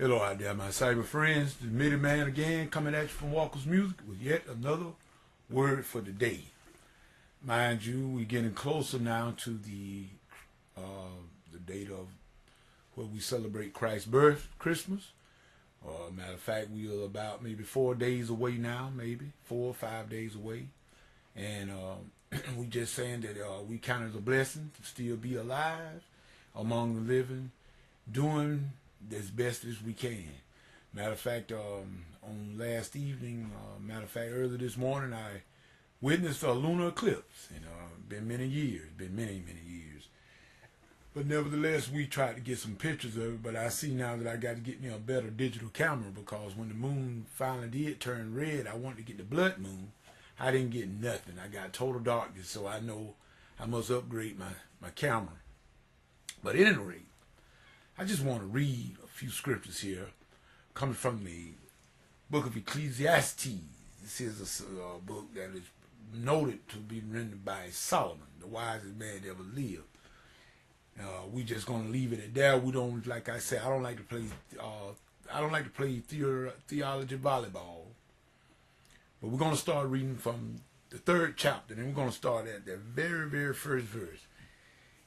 Hello out there, my cyber friends. The Midi Man again, coming at you from Walker's Music with yet another word for the day. Mind you, we're getting closer now to the date of where we celebrate Christ's birth, Christmas. Matter of fact, we are about maybe 4 days away now, maybe 4 or 5 days away, and we just saying that we count it as a blessing to still be alive among the living, doing as best as we can. Matter of fact, on last evening, early this morning, I witnessed a lunar eclipse. Been many years, many years. But nevertheless, we tried to get some pictures of it, but I see now that I got to get me a better digital camera, because when the moon finally did turn red, I wanted to get the blood moon. I didn't get nothing. I got total darkness, so I know I must upgrade my camera. But at any rate, I just want to read a few scriptures here coming from the book of Ecclesiastes. This is a book that is noted to be written by Solomon, the wisest man that ever lived. We just gonna leave it at that. We don't, like I said, I don't like to play theology volleyball. But we're gonna start reading from the 3rd chapter, and we're gonna start at the very first verse.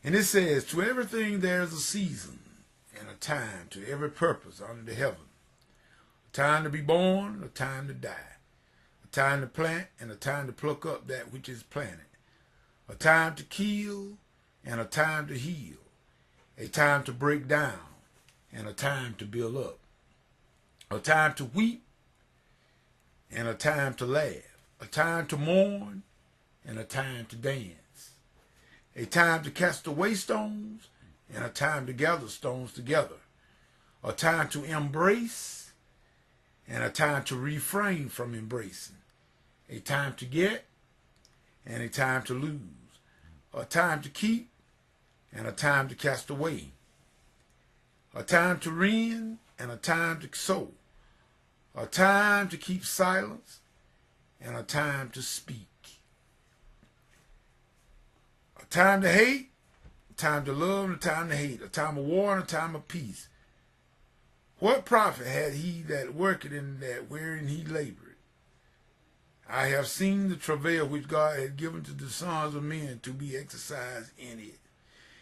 And it says, "To everything there is a season and a time to every purpose under the heaven. A time to be born, a time to die. A time to plant, and a time to pluck up that which is planted. A time to kill, and a time to heal. A time to break down, and a time to build up. A time to weep, and a time to laugh. A time to mourn, and a time to dance. A time to cast away stones, and a time to gather stones together. A time to embrace, and a time to refrain from embracing. A time to get, and a time to lose. A time to keep, and a time to cast away. A time to rend, and a time to sow. A time to keep silence, and a time to speak. A time to hate, a time to love, and a time to hate. A time of war, and a time of peace. What profit had he that worketh in that wherein he labored? I have seen the travail which God had given to the sons of men to be exercised in it.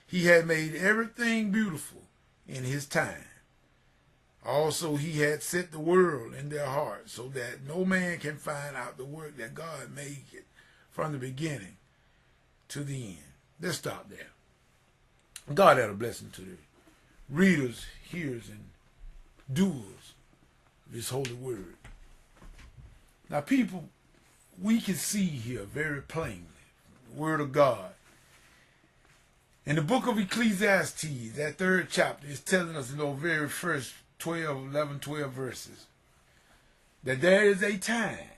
He had made everything beautiful in his time. Also he had set the world in their hearts, so that no man can find out the work that God made it from the beginning to the end." Let's stop there. God had a blessing to the readers, hearers, and doers of his holy word. Now, people, we can see here very plainly the word of God. In the book of Ecclesiastes, that 3rd chapter, is telling us in those very first 11, 12 verses, that there is a time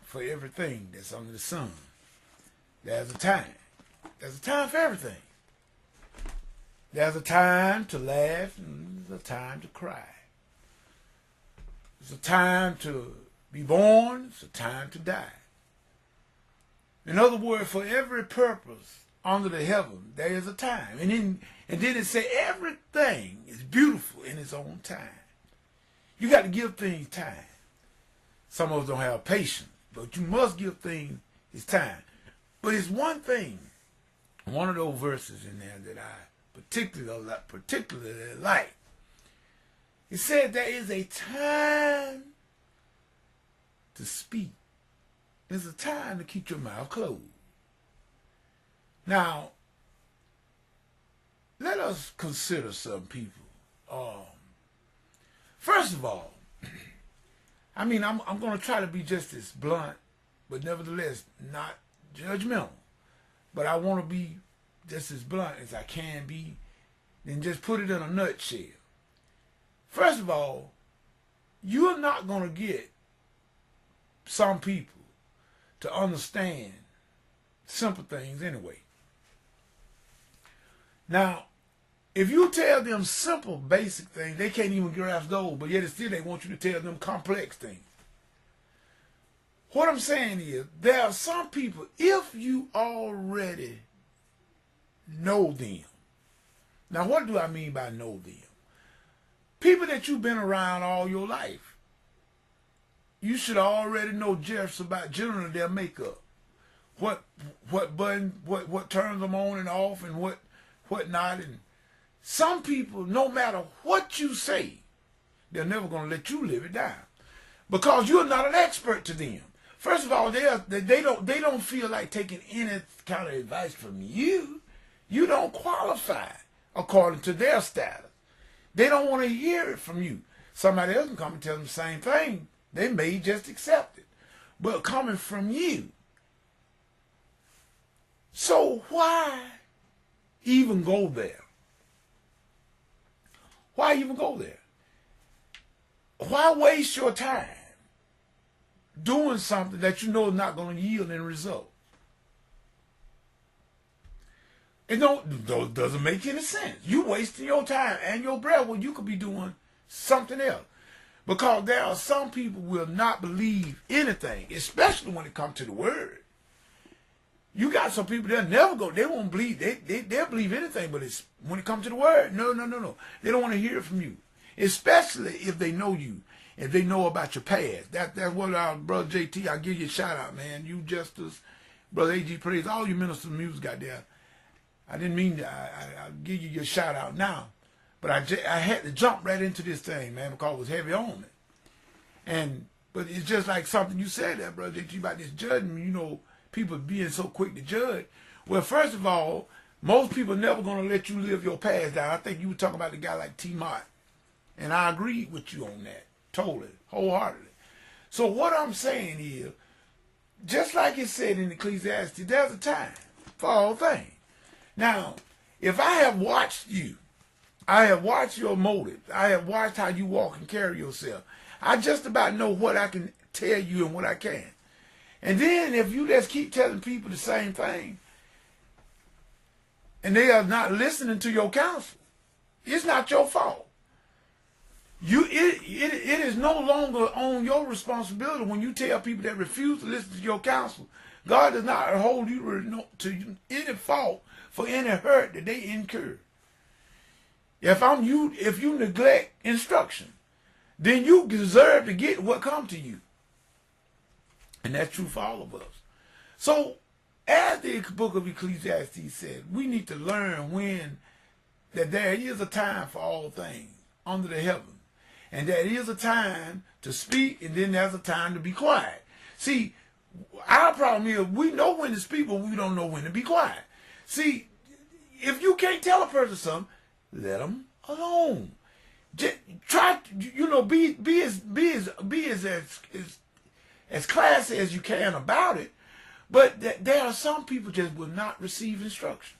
for everything that's under the sun. There's a time. There's a time for everything. There's a time to laugh, and there's a time to cry. There's a time to be born, it's a time to die. In other words, for every purpose under the heaven, there is a time. And then it say everything is beautiful in its own time. You got to give things time. Some of us don't have patience, but you must give things its time. But it's one thing, one of those verses in there that I particularly like. It said there is a time to speak. There's a time to keep your mouth closed. Now, let us consider some people. First of all, I'm going to try to be just as blunt, but nevertheless not judgmental. But I want to be just as blunt as I can be, and just put it in a nutshell. First of all, you're not going to get some people to understand simple things anyway. Now, if you tell them simple, basic things, they can't even grasp those, but yet still they want you to tell them complex things. What I'm saying is, there are some people, if you already know them. Now, what do I mean by know them? People that you've been around all your life. You should already know just about generally their makeup. What button, what turns them on and off, and what not. And some people, no matter what you say, they're never going to let you live it down, because you're not an expert to them. First of all, they don't feel like taking any kind of advice from you. You don't qualify according to their status. They don't want to hear it from you. Somebody else can come and tell them the same thing. They may just accept it. But coming from you. So why even go there? Why even go there? Why waste your time doing something that you know is not going to yield any result? It doesn't make any sense. You wasting your time and your breath when you could be doing something else. Because there are some people who will not believe anything, especially when it comes to the word. You got some people, they'll never go, they won't believe, they'll believe anything, but it's when it comes to the word, no. They don't want to hear it from you. Especially if they know you, if they know about your past. That's what our brother JT, I give you a shout out, man. You Justice, brother AG Praise, all you ministers of music out there. I didn't mean to, I'll give you your shout out now. But I had to jump right into this thing, man, because it was heavy on me. But it's just like something you said there, brother JT, about this judging, you know, people being so quick to judge. Well, first of all, most people are never going to let you live your past down. I think you were talking about the guy like T. Mott. And I agree with you on that, totally, wholeheartedly. So what I'm saying is, just like it said in Ecclesiastes, there's a time for all things. Now, if I have watched you, I have watched your motives, I have watched how you walk and carry yourself, I just about know what I can tell you and what I can't. And then if you just keep telling people the same thing, and they are not listening to your counsel, it's not your fault. It is no longer on your responsibility when you tell people that refuse to listen to your counsel. God does not hold you to any fault for any hurt that they incur. If you neglect instruction, then you deserve to get what comes to you. And that's true for all of us. So, as the book of Ecclesiastes said, we need to learn that there is a time for all things under the heaven. And there is a time to speak, and then there's a time to be quiet. See, our problem is we know when to speak, but we don't know when to be quiet. See, if you can't tell a person something, let them alone. Just try, be as classy as you can about it. But there are some people just will not receive instruction.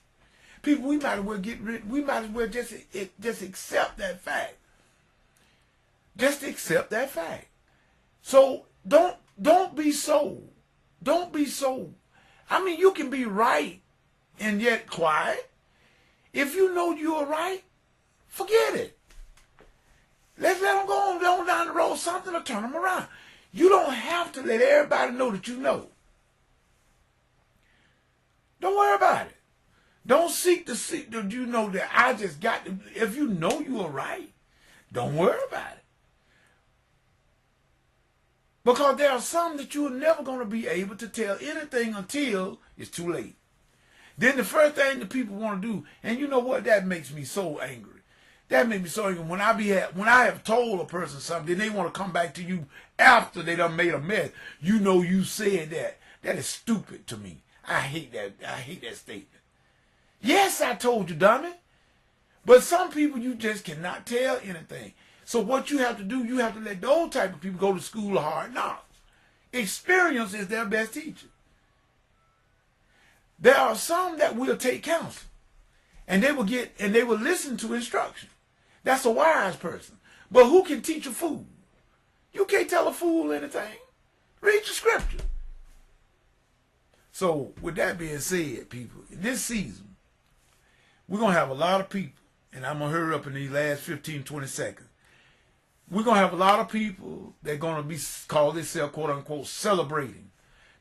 People, we might as well get rid. We might as well just accept that fact. Just accept that fact. So don't be so. Don't be so. I mean, you can be right and yet quiet. If you know you're right, forget it. Let's let them go on down the road, something to turn them around. You don't have to let everybody know that you know. Don't worry about it. Don't seek that you know that I just got to. If you know you are right, don't worry about it. Because there are some that you're never going to be able to tell anything until it's too late. Then the first thing that people want to do, and you know what, that makes me so angry. That makes me so angry. When I have told a person something, then they want to come back to you after they done made a mess. You know you said that. That is stupid to me. I hate that. I hate that statement. Yes, I told you, dummy. But some people you just cannot tell anything. So what you have to do, you have to let those type of people go to school of hard knocks. Experience is their best teacher. There are some that will take counsel, and they will listen to instruction. That's a wise person. But who can teach a fool? You can't tell a fool anything. Read the scripture. So with that being said, people, in this season, we're going to have a lot of people, and I'm going to hurry up in these last 15, 20 seconds. We're going to have a lot of people that are going to be called themselves, quote unquote, celebrating.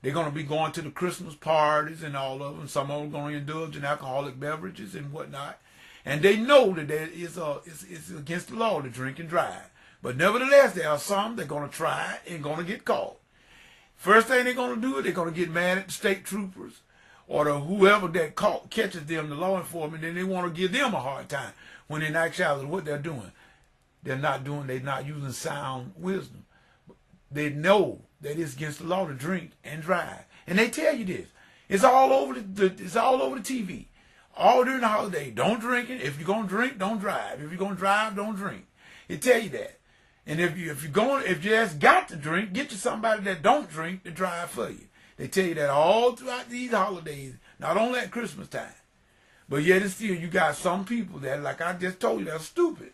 They're going to be going to the Christmas parties and all of them. Some of them are going to indulge in alcoholic beverages and whatnot. And they know that it's against the law to drink and drive. But nevertheless, there are some that are going to try and going to get caught. First thing they're going to do is they're going to get mad at the state troopers or whoever that catches them, the law enforcement, and they want to give them a hard time when in actuality what they're doing. They're not using sound wisdom. They know that it's against the law to drink and drive. And they tell you this. It's all over the TV. All during the holiday. Don't drink it. If you're going to drink, don't drive. If you're going to drive, don't drink. They tell you that. And if you just got to drink, get you somebody that don't drink to drive for you. They tell you that all throughout these holidays, not only at Christmas time. But yet and still, you got some people that, like I just told you, they're stupid.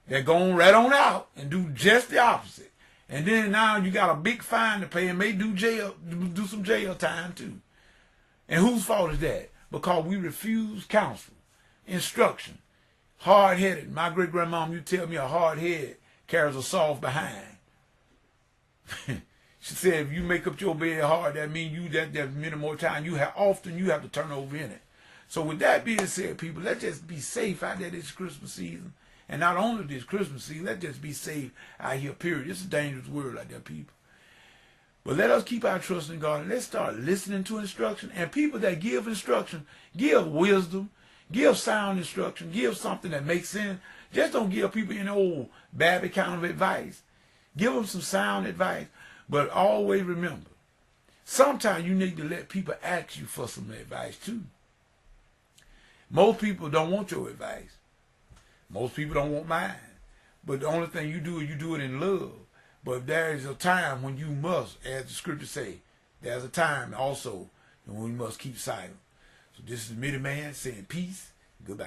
They're going right on out and do just the opposite. And then now you got a big fine to pay and may do some jail time too. And whose fault is that? Because we refuse counsel, instruction. Hard-headed. My great-grandmom, you tell me a hard head carries a soft behind. She said if you make up your bed hard, that means that many more times often you have to turn over in it. So with that being said, people, let's just be safe out there this Christmas season. And not only this Christmas season, let's just be safe out here, period. It's a dangerous world out there, people. But let us keep our trust in God and let's start listening to instruction. And people that give instruction, give wisdom, give sound instruction, give something that makes sense. Just don't give people any old babby kind of advice. Give them some sound advice. But always remember, sometimes you need to let people ask you for some advice too. Most people don't want your advice. Most people don't want mine. But the only thing you do is you do it in love. But there is a time when you must, as the scriptures say, there's a time also when we must keep silent. So this is Mitty Man saying peace, goodbye.